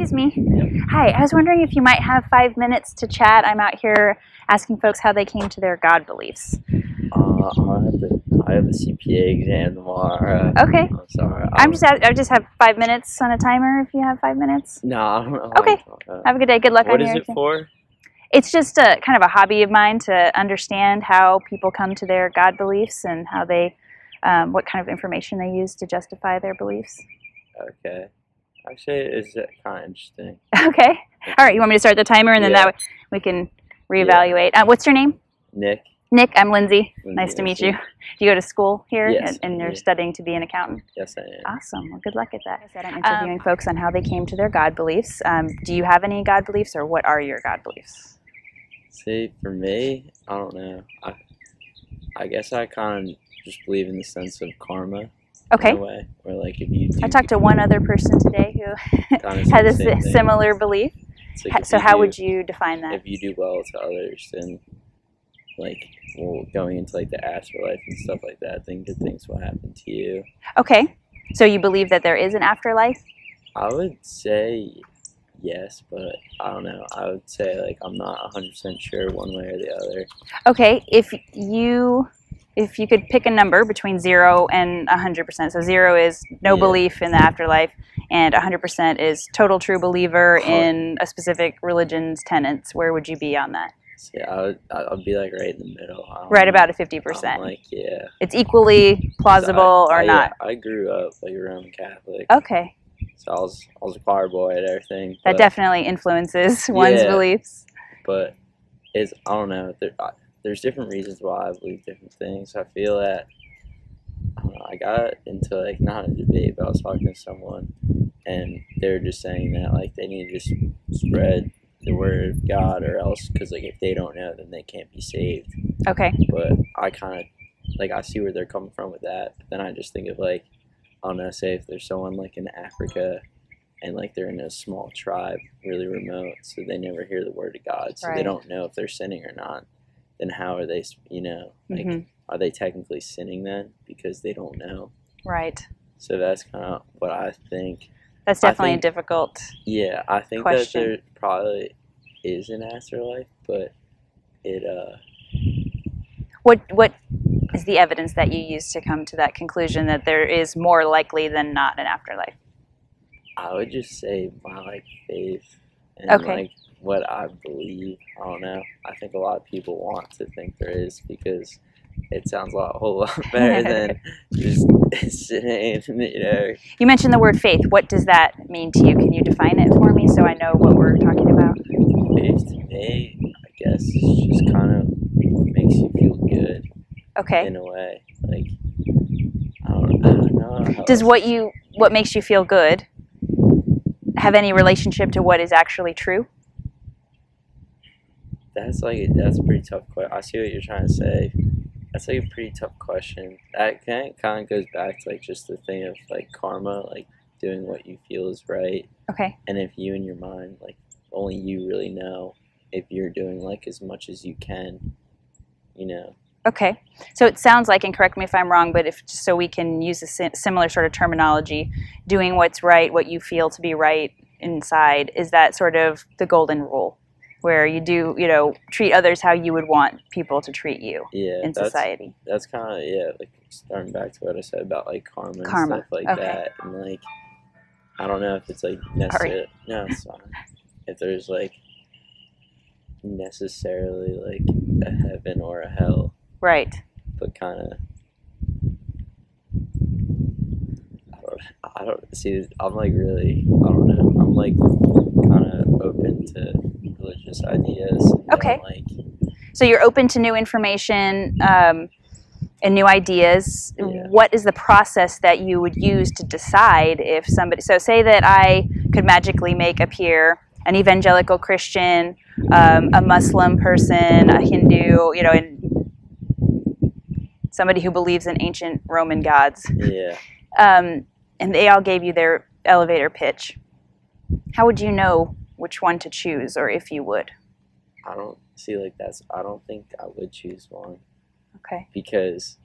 Excuse me. Yep. Hi, I was wondering if you might have 5 minutes to chat. I'm out here asking folks how they came to their God beliefs. I have a CPA exam tomorrow. Okay. I'm sorry. I just have 5 minutes on a timer if you have 5 minutes. No, I don't know. Okay. Have a good day. Good luck What on is your it exam. for? It's just a kind of a hobby of mine to understand how people come to their God beliefs and how they, what kind of information they use to justify their beliefs. Okay. Actually, it's kind of interesting. Okay. All right. You want me to start the timer and then Yeah. that way we can reevaluate. What's your name? Nick? Nick. I'm Lindsay. Lindsay, Nice to meet nice to you. meet Do you go to school here Yes, and you're yeah. studying to be an accountant? Yes, I am. Awesome. Well, good luck at that. I said I'm interviewing folks on how they came to their God beliefs. Do you have any God beliefs, or what are your God beliefs? See, for me, I don't know. I guess I kind of just believe in the sense of karma. Okay. In a way, where like if you do I talked to one other person today who kinda had a the same thing. similar belief. It's like if So you how do- would you define that? If you do well to others, then going into like the afterlife and stuff like that, then good things will happen to you. Okay. So you believe that there is an afterlife? I would say yes, but I don't know. I would say like I'm not 100% sure one way or the other. Okay. If you could pick a number between 0 and 100%, so 0 is no Yeah. belief in the afterlife, and 100% is total true believer Oh. in a specific religion's tenets, where would you be on that? So yeah, I'd be like right in the middle. Right about a I'm 50%. like, yeah. It's equally plausible or not. Yeah, I grew up like a Roman Catholic, Okay. so I was a choir boy and everything. That but- definitely influences one's Yeah. beliefs. But I don't know. There's different reasons why I believe different things. I feel that I don't know, I got into like not a debate, but I was talking to someone, and they were just saying that like they need to just spread the word of God, or else because like if they don't know, then they can't be saved. Okay. But I kind of like I see where they're coming from with that. But then I just think of like I don't know, say if there's someone like in Africa, and like they're in a small tribe, really remote, so they never hear the word of God, so Right. they don't know if they're sinning or not. Then how are they, like, Mhm. are they technically sinning then because they don't know? Right. So that's kind of what I think. That's I definitely think- difficult. Yeah, I think Question. that there probably is an afterlife, but it What is the evidence that you use to come to that conclusion that there is more likely than not an afterlife? I would just say my like faith and Okay. like what I believe. I don't know. I think a lot of people want to think there is because it sounds a whole lot better than just sitting, You mentioned the word faith. What does that mean to you? Can you define it for me so I know what we're talking about? Faith to me, I guess, is just kind of what makes you feel good Okay. in a way. Like, I don't know. how Does else- what makes you feel good have any relationship to what is actually true? That's a pretty tough question. I see what you're trying to say. That's like a pretty tough question. That kind of goes back to like just the thing of like karma, like doing what you feel is right. Okay. And if you in your mind, like only you really know if you're doing like as much as you can, Okay. So it sounds like, and correct me if I'm wrong, but if just so we can use a similar sort of terminology, doing what's right, what you feel to be right inside, is that sort of the golden rule, where you do, treat others how you would want people to treat you Yeah, in society. That's kind of like starting back to what I said about like karma and Karma, stuff like okay. that, and like I don't know if it's like necessarily no, it's fine. If there's like necessarily like a heaven or a hell, Right. but kind of I don't see. I'm like really I don't know. I'm like kind of open to religious ideas. Okay. Like So you're open to new information and new ideas. Yeah. What is the process that you would use to decide if somebody, so say that I could magically make appear an evangelical Christian, a Muslim person, a Hindu, and somebody who believes in ancient Roman gods, yeah. and they all gave you their elevator pitch. How would you know which one to choose, or if you would? I don't see like that's. I don't think I would choose one. Okay. Because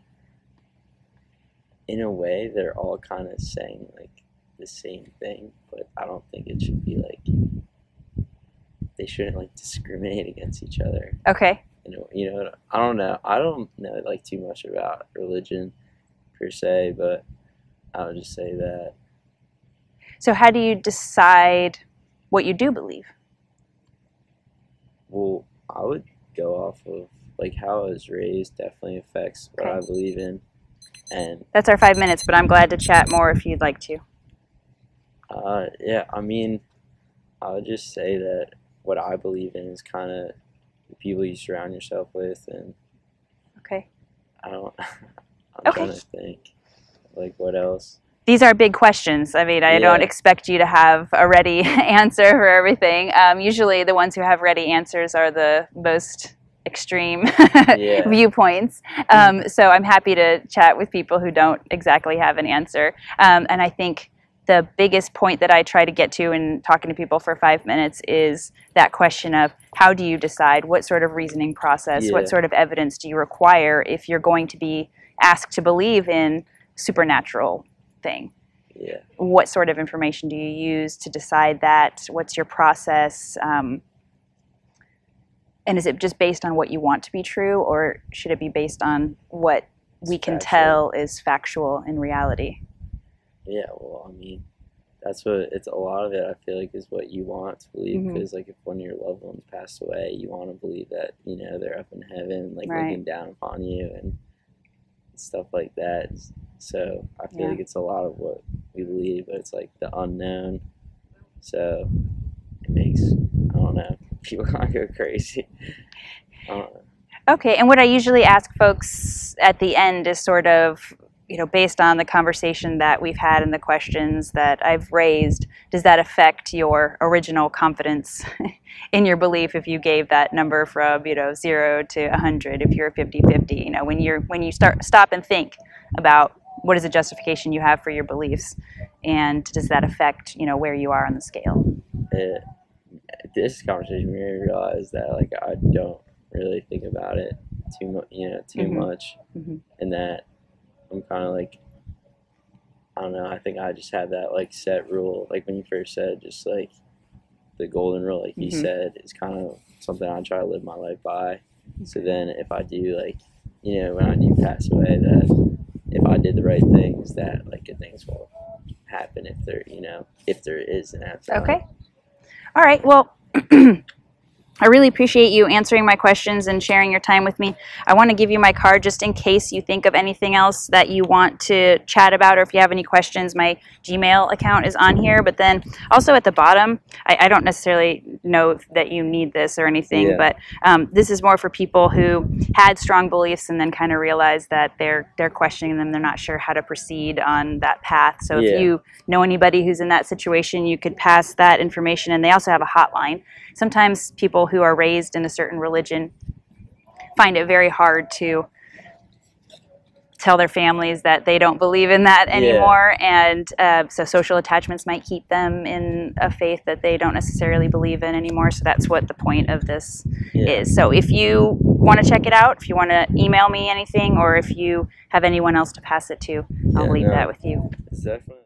in a way they're all kind of saying like the same thing, but I don't think it should be like they shouldn't like discriminate against each other. Okay. I don't know. I don't know like too much about religion per se, but I would just say that. So how do you decide what you do believe? Well, I would go off of like how I was raised definitely affects what Okay. I believe in, and That's our 5 minutes, but I'm glad to chat more if you'd like to. yeah, I mean, I would just say that what I believe in is kind of the people you surround yourself with, and Okay. I don't. I'm Okay. trying to think, like what else. These are big questions. I mean, I don't Yeah. expect you to have a ready answer for everything. Usually the ones who have ready answers are the most extreme Yeah. viewpoints. So I'm happy to chat with people who don't exactly have an answer. And I think the biggest point that I try to get to in talking to people for 5 minutes is that question of how do you decide, what sort of reasoning process, Yeah. what sort of evidence do you require if you're going to be asked to believe in supernatural thing? Yeah. What sort of information do you use to decide that? What's your process? And is it just based on what you want to be true, or should it be based on what we can tell is factual in reality? Yeah, well, I mean, that's what it's a lot of it. I feel like is what you want to believe, Mhm. because like if one of your loved ones passed away, you want to believe that they're up in heaven, like Right. looking down upon you and stuff like that. So I feel Yeah. like it's a lot of what we believe, but it's like the unknown. So it makes I don't know people kind of go crazy. I don't know. Okay, and what I usually ask folks at the end is sort of, based on the conversation that we've had and the questions that I've raised, does that affect your original confidence in your belief if you gave that number from, 0 to 100, if you're 50-50, when you stop and think about what is the justification you have for your beliefs, and does that affect, where you are on the scale? This conversation made me realize that like I don't really think about it too much, Mhm. much, Mhm. and that I'm kind of like I don't know. I think I just have that like set rule, like when you first said, just like the golden rule, like you Mhm. said, is kind of something I try to live my life by. So then, if I do like, when I do pass away, that if I did the right things, that like good things will happen if there is an afterlife. Okay. All right. Well, I really appreciate you answering my questions and sharing your time with me. I want to give you my card just in case you think of anything else that you want to chat about, or if you have any questions. My Gmail account is on here, but then also at the bottom, I don't necessarily know that you need this or anything, Yeah. but this is more for people who had strong beliefs and then kind of realized that they're questioning them. They're not sure how to proceed on that path. So Yeah. if you know anybody who's in that situation, you could pass that information. And they also have a hotline. Sometimes people who are raised in a certain religion find it very hard to tell their families that they don't believe in that anymore. And so social attachments might keep them in a faith that they don't necessarily believe in anymore. So that's what the point of this is. So if you want to check it out, if you want to email me anything, or if you have anyone else to pass it to, I'll leave that with you. It's definitely